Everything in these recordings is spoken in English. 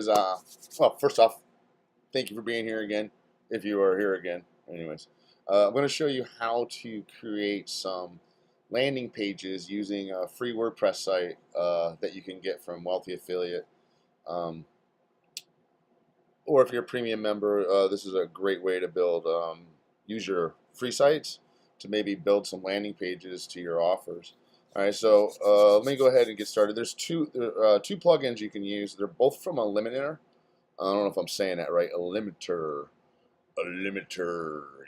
well, first off, thank you for being here again, if you are here again. Anyways, I'm going to show you how to create some landing pages using a free WordPress site that you can get from Wealthy Affiliate. Or if you're a premium member, this is a great way to build, use your free sites to maybe build some landing pages to your offers. All right, so let me go ahead and get started. There's two plugins you can use. They're both from Eliminator. I don't know if I'm saying that right. Eliminator.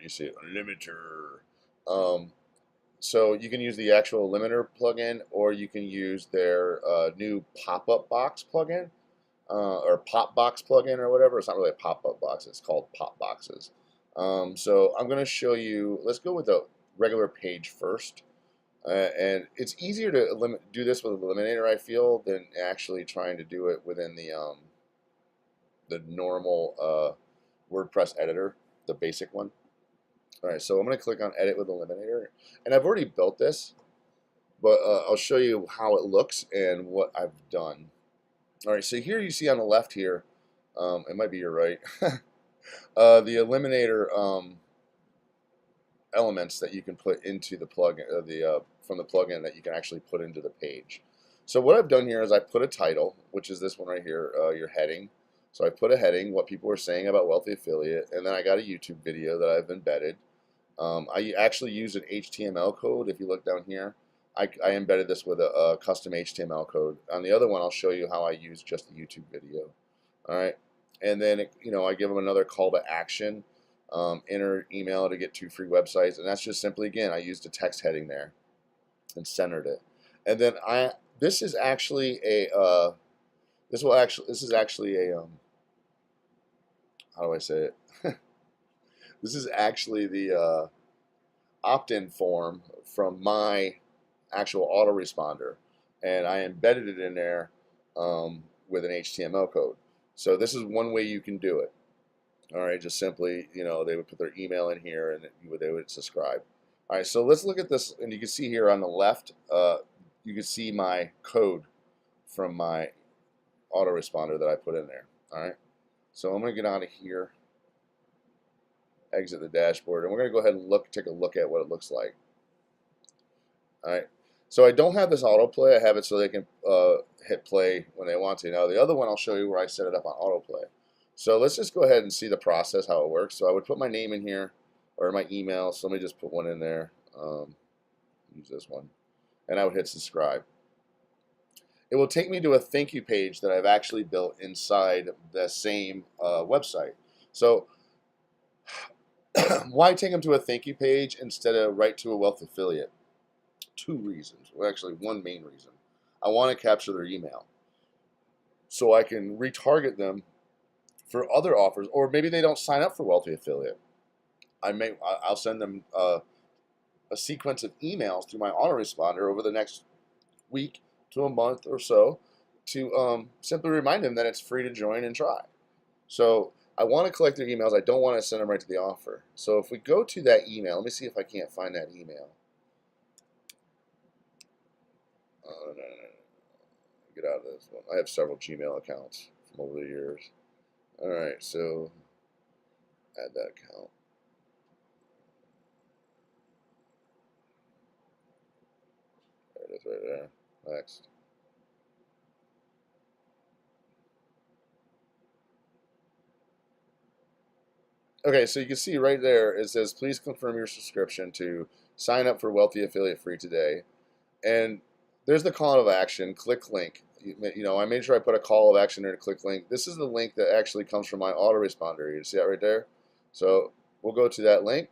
You see it, Eliminator. So you can use the actual Eliminator plugin, or you can use their new pop-up box plugin, or pop box plugin, or whatever. It's not really a pop-up box. It's called pop boxes. So I'm going to show you. Let's go with the regular page first. And it's easier to do this with Eliminator, I feel, than actually trying to do it within the normal WordPress editor, the basic one. All right, so I'm going to click on Edit with Eliminator, and I've already built this, but I'll show you how it looks and what I've done. All right, so here you see on the left here, it might be your right, the Eliminator elements that you can put into the plugin, from the plugin that you can actually put into the page. So what I've done here is I put a title, which is this one right here, your heading. So I put a heading, what people are saying about Wealthy Affiliate, and then I got a YouTube video that I've embedded. I actually use an HTML code. If you look down here, I embedded this with a custom HTML code. On the other one, I'll show you how I use just the YouTube video. All right, and then I give them another call to action. Enter email to get 2 free websites, and that's just simply, again, I used a text heading there and centered it. And then this is actually a how do I say it? This is actually the opt-in form from my actual autoresponder, and I embedded it in there with an HTML code. So this is one way you can do it. All right, just simply, they would put their email in here, and they would subscribe. All right, so let's look at this, and you can see here on the left, you can see my code from my autoresponder that I put in there. All right, so I'm going to get out of here, exit the dashboard, and we're going to go ahead and take a look at what it looks like. All right, so I don't have this autoplay. I have it so they can hit play when they want to. Now the other one, I'll show you where I set it up on autoplay. So let's just go ahead and see the process, how it works. So I would put my name in here, or my email. So let me just put one in there. Use this one. And I would hit subscribe. It will take me to a thank you page that I've actually built inside the same website. So why take them to a thank you page instead of right to a Wealth Affiliate? 2 reasons. Well, actually, one main reason. I want to capture their email so I can retarget them for other offers, or maybe they don't sign up for Wealthy Affiliate. I'll send them a sequence of emails through my autoresponder over the next week to a month or so to simply remind them that it's free to join and try. So I want to collect their emails. I don't want to send them right to the offer. So if we go to that email, let me see if I can't find that email. No. Get out of this one. I have several Gmail accounts from over the years. All right, so add that account. There it is right there. Next. Okay, so you can see right there, it says, please confirm your subscription to sign up for Wealthy Affiliate free today. And there's the call to action, click link. I made sure I put a call of action there to click link. This is the link that actually comes from my autoresponder. You see that right there? So we'll go to that link,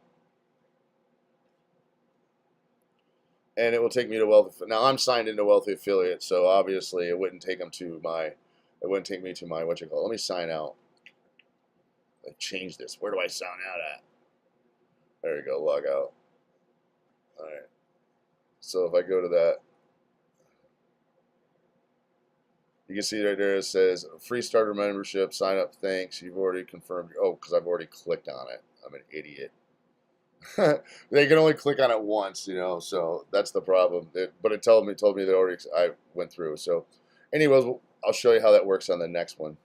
and it will take me to Wealthy. Now I'm signed into Wealthy Affiliate, so obviously it wouldn't take me to my Let me sign out. I changed this. Where do I sign out at? There you go, log out. All right. So if I go to that, you can see right there it says free starter membership, sign up, thanks. You've already confirmed. Oh, because I've already clicked on it. I'm an idiot. They can only click on it once, so that's the problem. But it told me that I went through. So anyways, I'll show you how that works on the next one.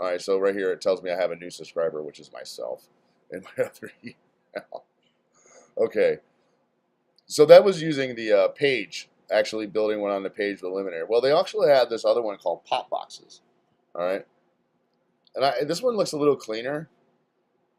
All right, so right here it tells me I have a new subscriber, which is myself, in my other email. Okay, so that was using the page, actually building one on the page with Eliminator. Well, they actually had this other one called pop boxes. All right, and this one looks a little cleaner.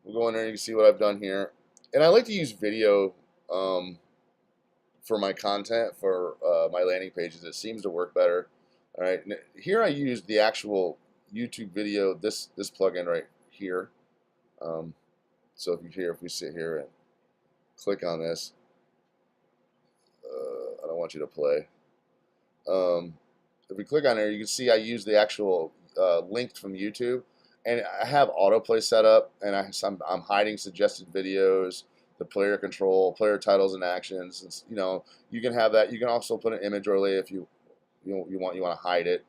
We'll go in there and you can see what I've done here. And I like to use video for my content, for my landing pages. It seems to work better. All right, and here I used the actual YouTube video, this plugin right here. So if we sit here and click on this, I don't want you to play. If we click on there, you can see I use the actual link from YouTube, and I have autoplay set up, and I'm hiding suggested videos, the player control, player titles and actions. It's, you can have that. You can also put an image overlay if you want to hide it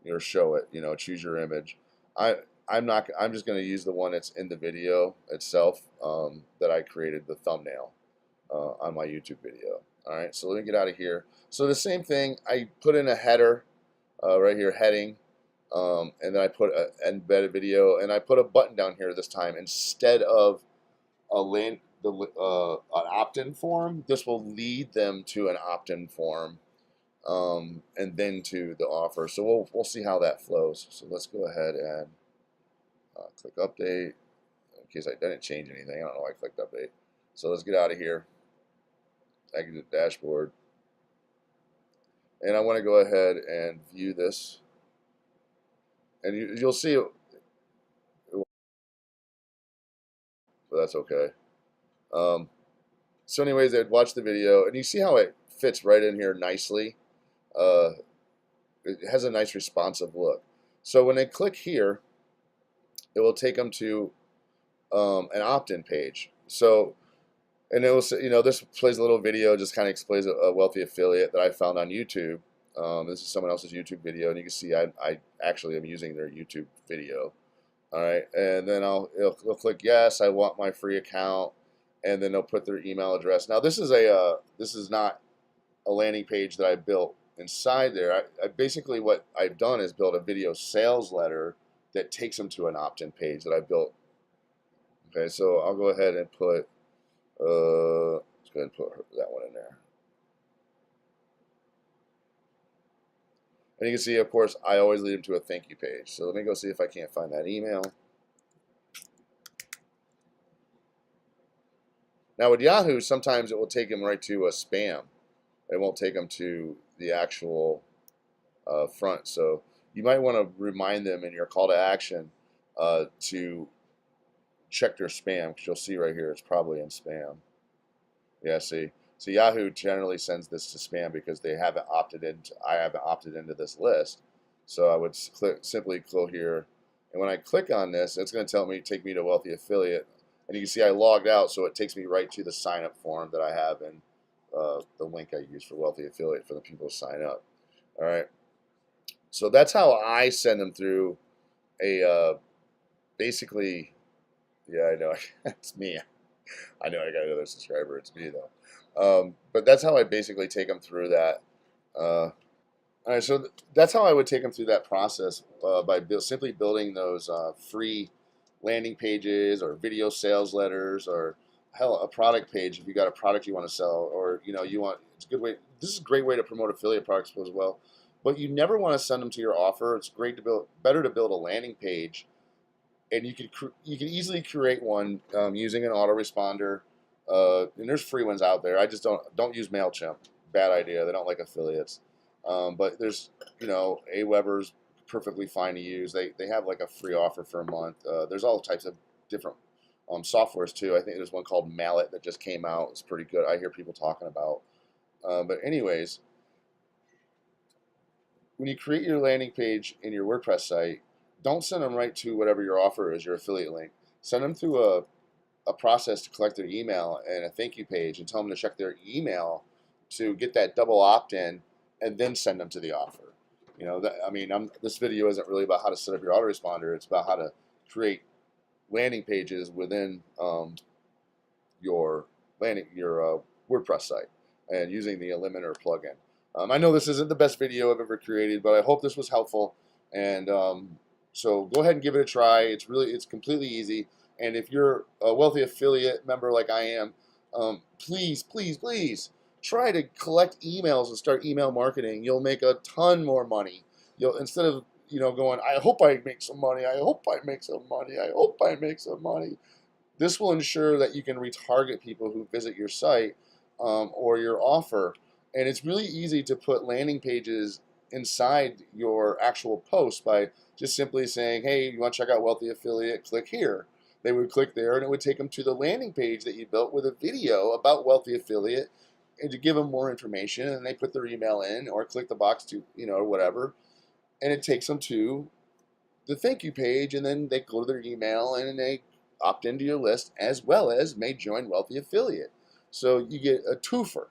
or show it. Choose your image. I'm just going to use the one that's in the video itself that I created, the thumbnail on my YouTube video. All right, so let me get out of here. So the same thing, I put in a header right here, heading, and then I put an embedded video, and I put a button down here this time instead of an opt-in form. This will lead them to an opt-in form, and then to the offer. So we'll see how that flows. So let's go ahead and click update. In case I didn't change anything, I don't know why I clicked update. So let's get out of here. Exit dashboard, and I want to go ahead and view this, and you'll see it, but that's okay. So anyways, I'd watch the video, and you see how it fits right in here nicely. It has a nice responsive look. So when they click here, it will take them to an opt-in page. So, and it will say, this plays a little video, just kind of explains a wealthy affiliate that I found on YouTube. This is someone else's YouTube video, and you can see I actually am using their YouTube video. All right, and then it'll click yes, I want my free account, and then they'll put their email address. Now this is not a landing page that I built inside there. I basically, what I've done is build a video sales letter that takes them to an opt-in page that I built. Okay, so I'll go ahead and put. Let's go ahead and put that one in there. And you can see, of course, I always lead them to a thank you page. So let me go see if I can't find that email. Now with Yahoo, sometimes it will take them right to a spam. It won't take them to the actual front. So you might want to remind them in your call to action to check their spam, because you'll see right here it's probably in spam. Yeah, see. So Yahoo generally sends this to spam because they haven't opted into. I haven't opted into this list. So I would simply click here, and when I click on this, it's going to take me to Wealthy Affiliate, and you can see I logged out, so it takes me right to the sign up form that I have in the link I use for Wealthy Affiliate for the people to sign up. All right. So that's how I send them through a basically. Yeah, I know. It's me. I know I got another subscriber. It's me, though. But that's how I basically take them through that. All right, so that's how I would take them through that process by simply building those free landing pages or video sales letters, or hell, a product page if you got a product you want to sell, or you want. It's a good way. This is a great way to promote affiliate products as well. But you never want to send them to your offer. It's better to build a landing page. And you can easily create one using an autoresponder, and there's free ones out there. I just don't use MailChimp. Bad idea. They don't like affiliates. But there's Aweber's perfectly fine to use. They have like a free offer for a month. There's all types of different softwares too. I think there's one called Mallet that just came out. It's pretty good. I hear people talking about. But anyways, when you create your landing page in your WordPress site, don't send them right to whatever your offer is, your affiliate link. Send them through a process to collect their email and a thank you page, and tell them to check their email to get that double opt-in, and then send them to the offer. This video isn't really about how to set up your autoresponder. It's about how to create landing pages within your WordPress site and using the Eliminator plugin. I know this isn't the best video I've ever created, but I hope this was helpful. And So go ahead and give it a try. It's completely easy. And if you're a wealthy affiliate member like I am, please, please, please try to collect emails and start email marketing. You'll make a ton more money. You'll, instead of going, I hope I make some money. I hope I make some money. I hope I make some money. This will ensure that you can retarget people who visit your site or your offer. And it's really easy to put landing pages inside your actual post by just simply saying, hey, you want to check out Wealthy Affiliate? Click here. They would click there, and it would take them to the landing page that you built with a video about Wealthy Affiliate, and to give them more information. And they put their email in, or click the box to, or whatever, and it takes them to the thank you page, and then they go to their email and they opt into your list, as well as may join Wealthy Affiliate. So you get a twofer.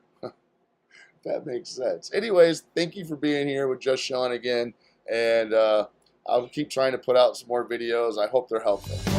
That makes sense. Anyways, thank you for being here with Just Sean again, and I'll keep trying to put out some more videos. I hope they're helpful.